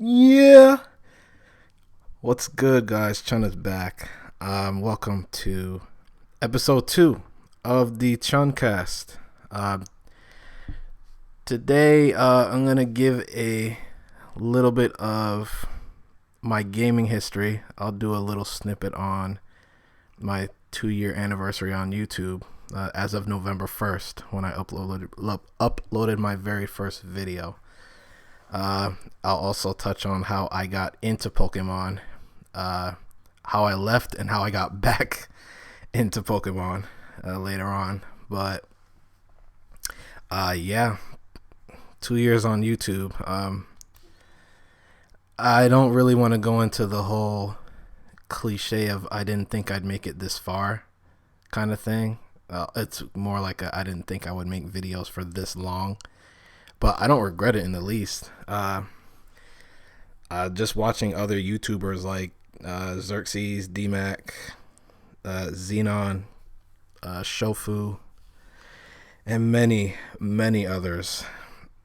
Yeah. What's good, guys? Chun is back. Welcome to episode 2 of the Chuncast. Today, I'm going to give a little bit of my gaming history. I'll do a little snippet on my 2-year anniversary on YouTube as of November 1st when I uploaded my very first video. I'll also touch on how I got into Pokemon, how I left, and how I got back into Pokemon later on. But yeah, 2 years on YouTube. I don't really want to go into the whole cliche of I didn't think I'd make it this far kind of thing. It's more like I didn't think I would make videos for this long. But I don't regret it in the least. Just watching other YouTubers like Xerxes, DMAC, Xenon, Shofu, and many, many others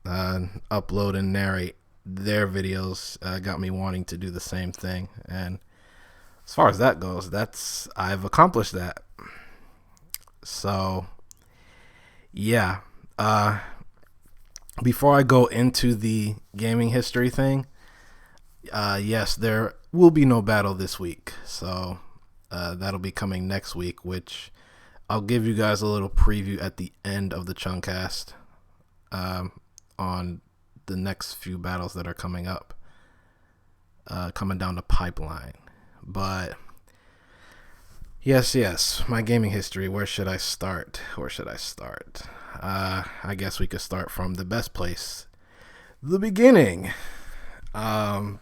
upload and narrate their videos got me wanting to do the same thing. And as far as that goes, I've accomplished that. So, yeah. Before I go into the gaming history thing, yes, there will be no battle this week. So that'll be coming next week, which I'll give you guys a little preview at the end of the Chuncast on the next few battles that are coming up, coming down the pipeline. But yes, my gaming history. Where should I start? I guess we could start from the best place, the beginning. I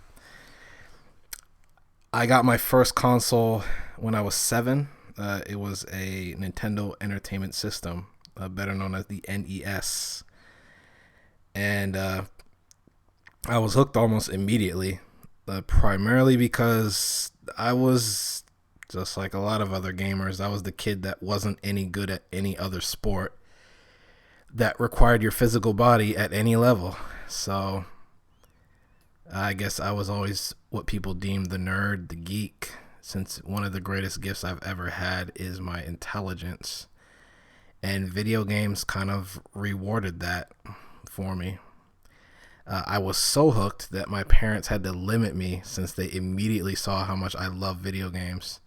got my first console when I was 7. It was a Nintendo Entertainment System, better known as the NES. And I was hooked almost immediately, primarily because I was, just like a lot of other gamers, I was the kid that wasn't any good at any other sport that required your physical body at any level. So I guess I was always what people deemed the nerd, the geek, since one of the greatest gifts I've ever had is my intelligence. And video games kind of rewarded that for me. I was so hooked that my parents had to limit me since they immediately saw how much I love video games.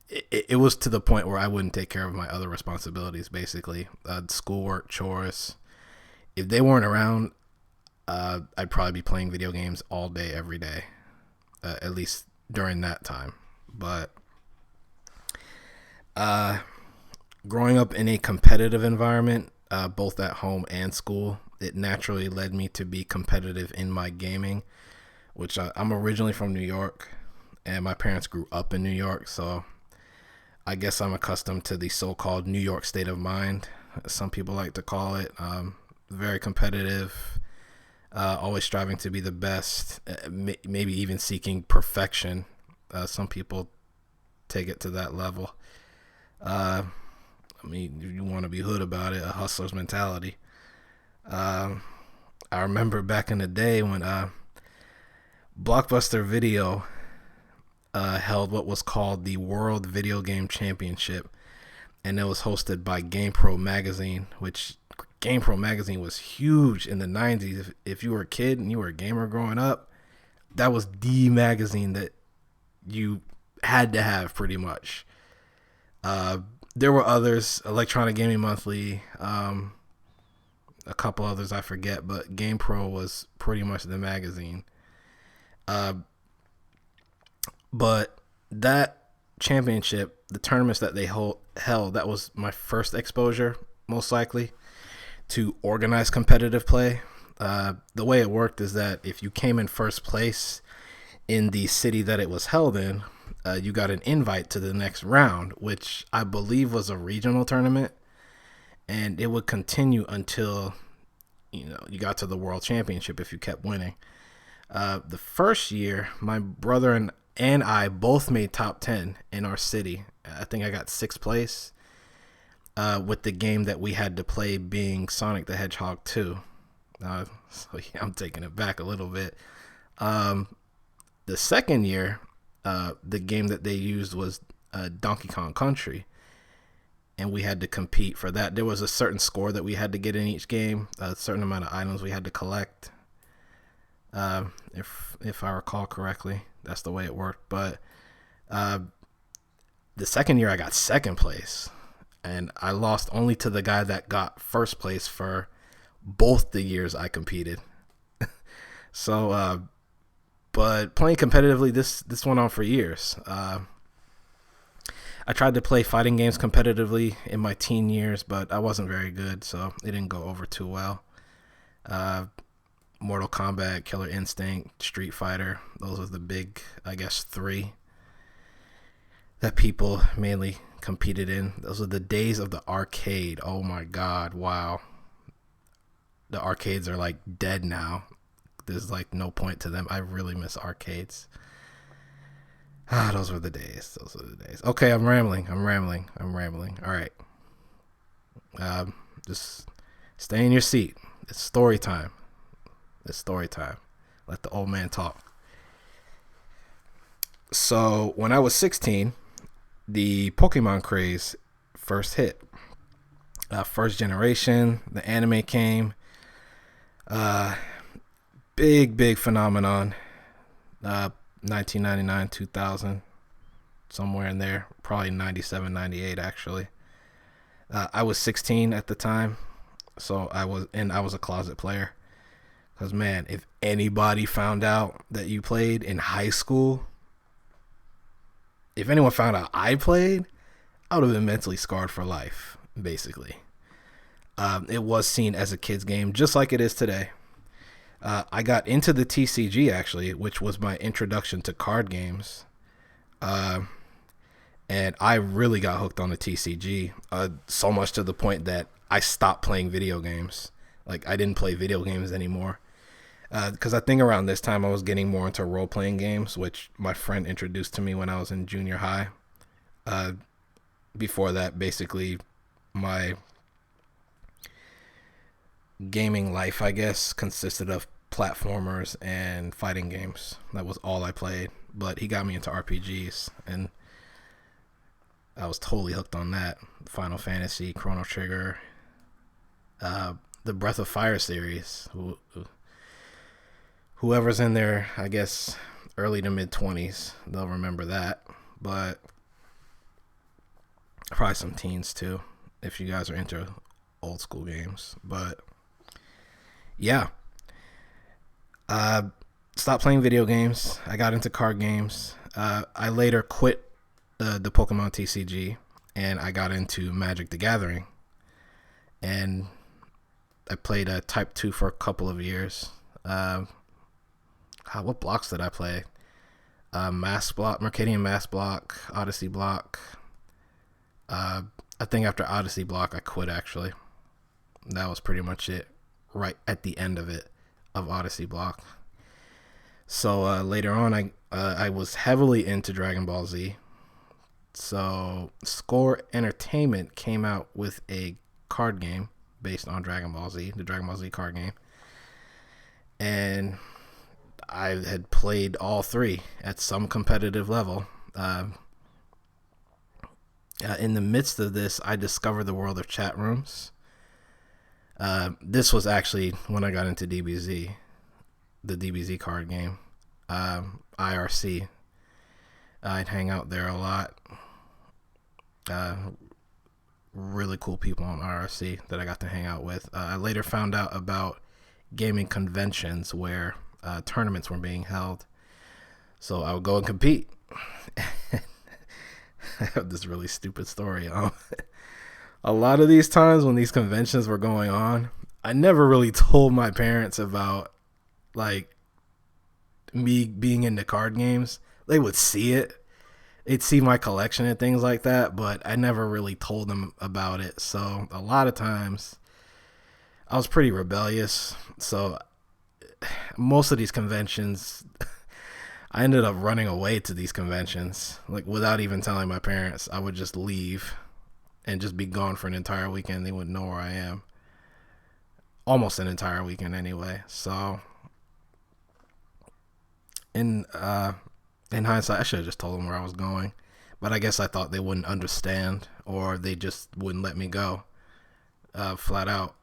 It was to the point where I wouldn't take care of my other responsibilities, basically. Schoolwork, chores. If they weren't around, I'd probably be playing video games all day, every day, at least during that time. But growing up in a competitive environment, both at home and school, it naturally led me to be competitive in my gaming, which I'm originally from New York, and my parents grew up in New York, so I guess I'm accustomed to the so-called New York state of mind, some people like to call it. Very competitive, always striving to be the best, maybe even seeking perfection. Some people take it to that level. I mean, you want to be hood about it, a hustler's mentality. I remember back in the day when Blockbuster Video held what was called the World Video Game Championship, and it was hosted by GamePro magazine, which GamePro magazine was huge in the 90s. If you were a kid and you were a gamer growing up, that was the magazine that you had to have, pretty much. There were others, Electronic Gaming Monthly, a couple others I forget, but GamePro was pretty much the magazine. But that championship, the tournaments that they held, that was my first exposure, most likely, to organized competitive play. The way it worked is that if you came in first place in the city that it was held in, you got an invite to the next round, which I believe was a regional tournament, and it would continue until you got to the world championship if you kept winning. The first year, my brother and I both made top 10 in our city. I think I got 6th place, with the game that we had to play being Sonic the Hedgehog 2. So yeah, I'm taking it back a little bit. Um, the second year, the game that they used was Donkey Kong Country, and we had to compete for that. There was a certain score that we had to get in each game, a certain amount of items we had to collect. If I recall correctly, that's the way it worked. But uh, the second year, I got second place, and I lost only to the guy that got first place for both the years I competed. So, but playing competitively, this went on for years. I tried to play fighting games competitively in my teen years, but I wasn't very good, so it didn't go over too well. Uh, Mortal Kombat, Killer Instinct, Street Fighter, those are the big, I guess, three that people mainly competed in. Those are the days of the arcade. Oh my God, wow. The arcades are like dead now. There's like no point to them. I really miss arcades. Those were the days. Those were the days. Okay, I'm rambling. All right. Just stay in your seat. It's story time. Let the old man talk. So when I was 16, the Pokemon craze first hit. First generation, the anime came. Big phenomenon. 1999, 2000, somewhere in there. Probably 97, 98 actually. I was 16 at the time, so I was a closet player. Because man, if anybody found out that you played in high school, if anyone found out I played, I would have been mentally scarred for life, basically. It was seen as a kid's game, just like it is today. I got into the TCG, actually, which was my introduction to card games. And I really got hooked on the TCG, so much to the point that I stopped playing video games. Like, I didn't play video games anymore. Because I think around this time I was getting more into role-playing games, which my friend introduced to me when I was in junior high. Before that, basically, my gaming life, I guess, consisted of platformers and fighting games. That was all I played. But he got me into RPGs, and I was totally hooked on that. Final Fantasy, Chrono Trigger, the Breath of Fire series. Whoever's in there, I guess, early to mid-20s, they'll remember that. But probably some teens, too, if you guys are into old school games. But yeah. Stopped playing video games. I got into card games. I later quit the Pokemon TCG, and I got into Magic the Gathering. And I played Type 2 for a couple of years. What blocks did I play? Mass Block, Mercadian Mass Block, Odyssey Block. I think after Odyssey Block, I quit, actually. That was pretty much it, right at the end of it, of Odyssey Block. So later on, I was heavily into Dragon Ball Z. So Score Entertainment came out with a card game based on Dragon Ball Z, the Dragon Ball Z card game. And I had played all three at some competitive level. In the midst of this, I discovered the world of chat rooms. This was actually when I got into DBZ, the DBZ card game, IRC. I'd hang out there a lot. Really cool people on IRC that I got to hang out with. I later found out about gaming conventions where tournaments were being held. So I would go and compete. I have this really stupid story. A lot of these times when these conventions were going on, I never really told my parents about like me being into card games. They would see it. They'd see my collection and things like that, but I never really told them about it. So a lot of times I was pretty rebellious. So most of these conventions, I ended up running away to these conventions, like without even telling my parents. I would just leave and just be gone for an entire weekend. They wouldn't know where I am. almost an entire weekend anyway. So in in hindsight, I should have just told them where I was going, but I guess I thought they wouldn't understand, or they just wouldn't let me go, flat out.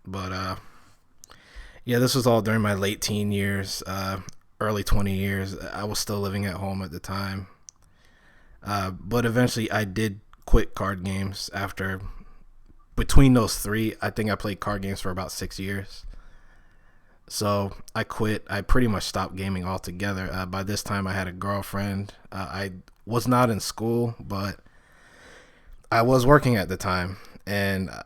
But yeah, this was all during my late teen years, early 20 years. I was still living at home at the time. But eventually I did quit card games after, between those three, I think I played card games for about 6 years. So I quit. I pretty much stopped gaming altogether. By this time I had a girlfriend. I was not in school, but I was working at the time. And I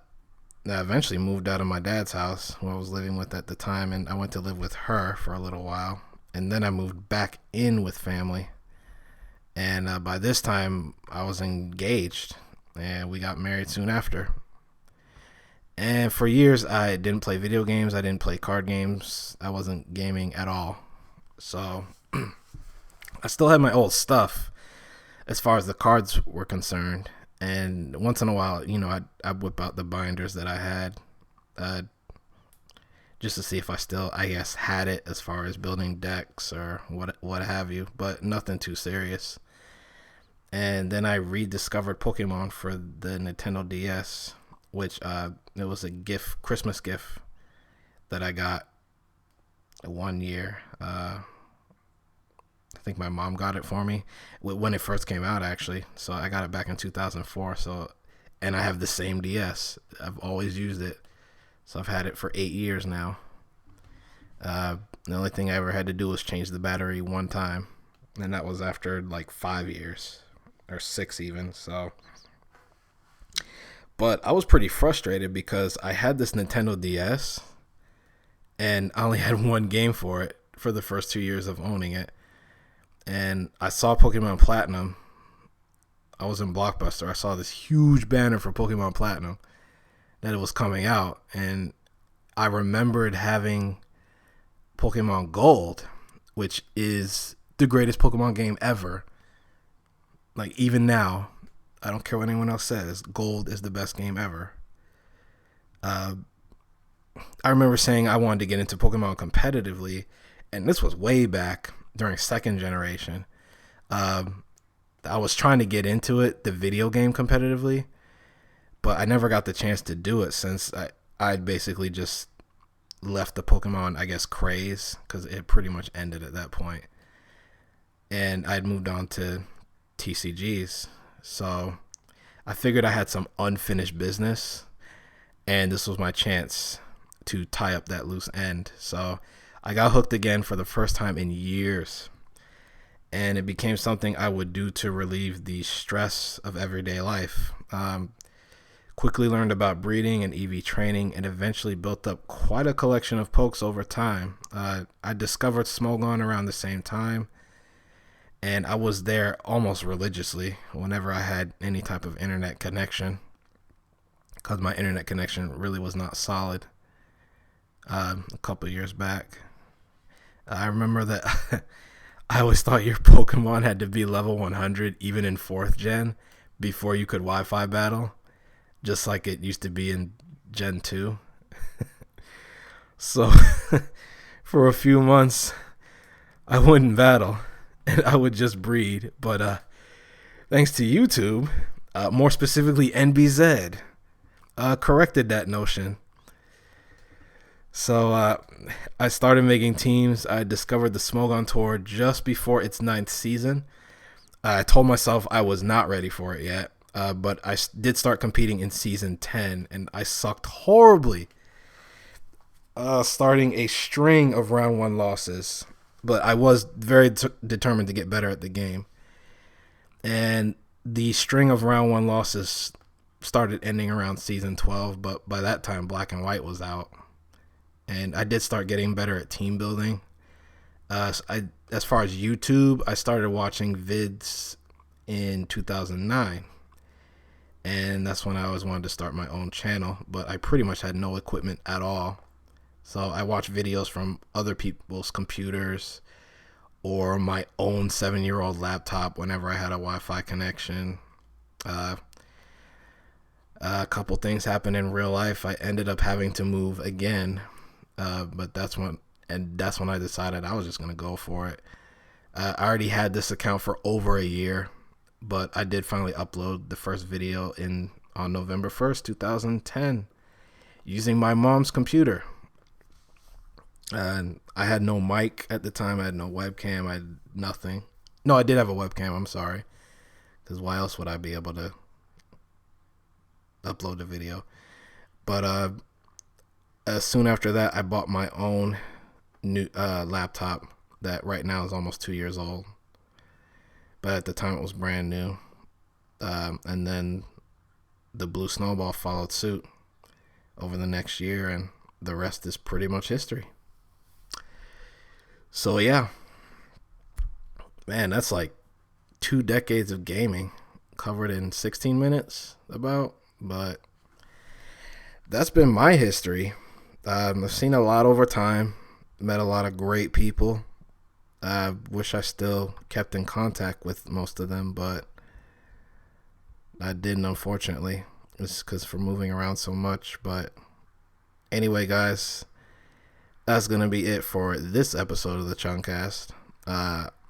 eventually moved out of my dad's house, who I was living with at the time, and I went to live with her for a little while. And then I moved back in with family. And by this time, I was engaged, and we got married soon after. And for years, I didn't play video games. I didn't play card games. I wasn't gaming at all. So I still had my old stuff as far as the cards were concerned. And once in a while, I'd whip out the binders that I had, just to see if I still, I guess, had it as far as building decks or what have you, but nothing too serious. And then I rediscovered Pokemon for the Nintendo DS, which it was a Christmas gift that I got one year. I think my mom got it for me when it first came out, actually. So I got it back in 2004. And I have the same DS. I've always used it. So I've had it for 8 years now. The only thing I ever had to do was change the battery one time, and that was after like 5 years or 6 even. So, but I was pretty frustrated because I had this Nintendo DS, and I only had one game for it for the first 2 years of owning it. And I saw Pokemon Platinum. I was in Blockbuster. I saw this huge banner for Pokemon Platinum that it was coming out, and I remembered having Pokemon Gold, which is the greatest Pokemon game ever. Like, even now, I don't care what anyone else says, Gold is the best game ever. I remember saying I wanted to get into Pokemon competitively, and this was way back during second generation. I was trying to get into it, the video game, competitively, but I never got the chance to do it since I'd basically just left the Pokemon, I guess, craze, because it pretty much ended at that point. And I'd moved on to TCGs. So I figured I had some unfinished business, and this was my chance to tie up that loose end. So I got hooked again for the first time in years, and it became something I would do to relieve the stress of everyday life. Quickly learned about breeding and EV training, and eventually built up quite a collection of pokes over time. I discovered Smogon around the same time, and I was there almost religiously whenever I had any type of internet connection, because my internet connection really was not solid a couple of years back. I remember that I always thought your Pokemon had to be level 100 even in 4th gen before you could Wi-Fi battle, just like it used to be in Gen 2. So for a few months, I wouldn't battle, and I would just breed. But thanks to YouTube, more specifically NBZ, corrected that notion. So I started making teams. I discovered the Smogon Tour just before its 9th season. I told myself I was not ready for it yet. But I did start competing in season 10, and I sucked horribly, starting a string of round 1 losses. But I was very determined to get better at the game. And the string of round 1 losses started ending around season 12, but by that time Black and White was out. And I did start getting better at team building. As far as YouTube, I started watching vids in 2009. And that's when I always wanted to start my own channel, but I pretty much had no equipment at all. So I watched videos from other people's computers or my own 7-year-old laptop whenever I had a Wi-Fi connection. A couple things happened in real life. I ended up having to move again, but that's when I decided I was just gonna go for it. I already had this account for over a year, but I did finally upload the first video on November 1st, 2010, using my mom's computer. And I had no mic at the time. I had no webcam. I had nothing. No, I did have a webcam. I'm sorry, because why else would I be able to upload the video? But soon after that, I bought my own new laptop that right now is almost 2 years old, but at the time it was brand new. And then the Blue Snowball followed suit over the next year, and the rest is pretty much history. So yeah, man, that's like 2 decades of gaming covered in 16 minutes about. But that's been my history. I've seen a lot over time, met a lot of great people. I wish I still kept in contact with most of them, but I didn't, unfortunately. It's because for moving around so much. But anyway, guys, that's going to be it for this episode of the Chuncast.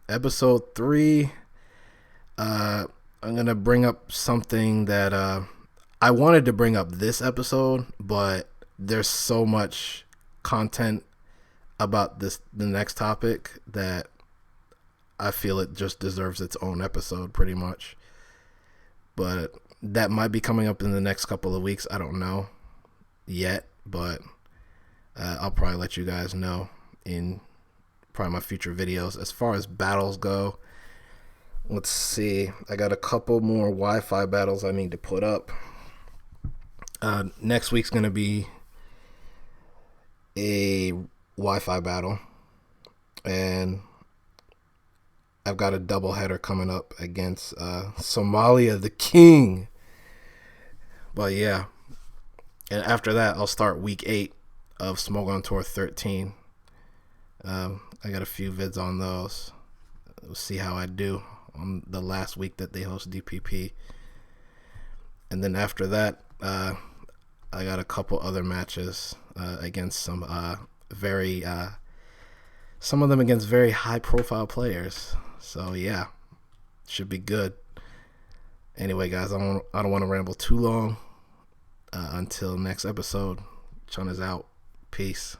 Episode 3, I'm going to bring up something that I wanted to bring up this episode, but there's so much content about the next topic that I feel it just deserves its own episode pretty much. But that might be coming up in the next couple of weeks. I don't know yet, but I'll probably let you guys know in probably my future videos. As far as battles go, let's see. I got a couple more Wi-Fi battles I need to put up. Next week's going to be a Wi-Fi battle, and I've got a doubleheader coming up against Somalia the King. But yeah, and after that I'll start week 8 of Smoke on Tour 13. I got a few vids on those. We'll see how I do on the last week that they host DPP, and then after that I got a couple other matches against some some of them against very high profile players. So yeah, should be good. Anyway, guys, I don't want to ramble too long. Until next episode, Chun is out. Peace.